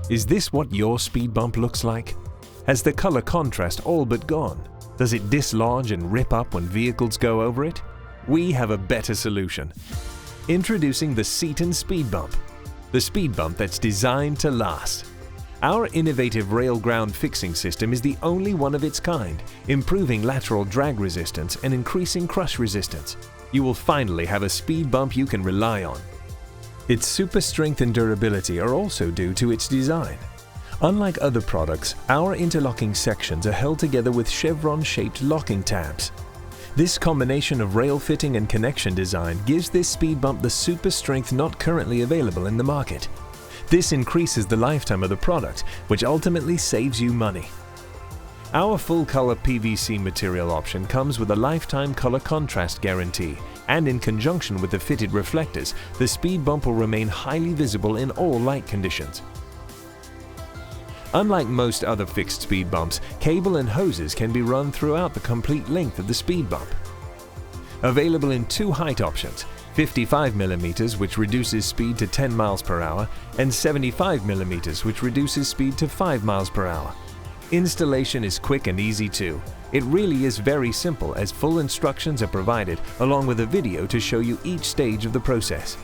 Is this what your speed bump looks like? Has the color contrast all but gone? Does it dislodge and rip up when vehicles go over it? We have a better solution. Introducing the Seton Speed Bump, the speed bump that's designed to last. Our innovative rail ground fixing system is the only one of its kind, improving lateral drag resistance and increasing crush resistance. You will finally have a speed bump you can rely on. Its super strength and durability are also due to its design. Unlike other products, our interlocking sections are held together with chevron-shaped locking tabs. This combination of rail fitting and connection design gives this speed bump the super strength not currently available in the market. This increases the lifetime of the product, which ultimately saves you money. Our full-color PVC material option comes with a lifetime color contrast guarantee, and in conjunction with the fitted reflectors, the speed bump will remain highly visible in all light conditions. Unlike most other fixed speed bumps, cable and hoses can be run throughout the complete length of the speed bump. Available in two height options, 55mm which reduces speed to 10 miles per hour and 75mm which reduces speed to 5 miles per hour. Installation is quick and easy too. It really is very simple as full instructions are provided along with a video to show you each stage of the process.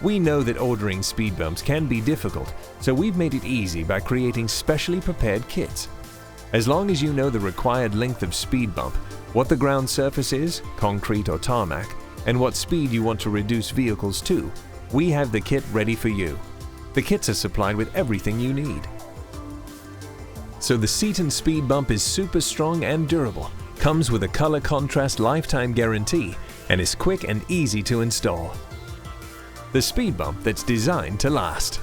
We know that ordering speed bumps can be difficult, so we've made it easy by creating specially prepared kits. As long as you know the required length of speed bump, what the ground surface is, concrete or tarmac, and what speed you want to reduce vehicles to, we have the kit ready for you. The kits are supplied with everything you need. So the Seton Speed Bump is super strong and durable, comes with a Colour Conrast Lifetime Guarantee, and is quick and easy to install. The speed bump that's designed to last.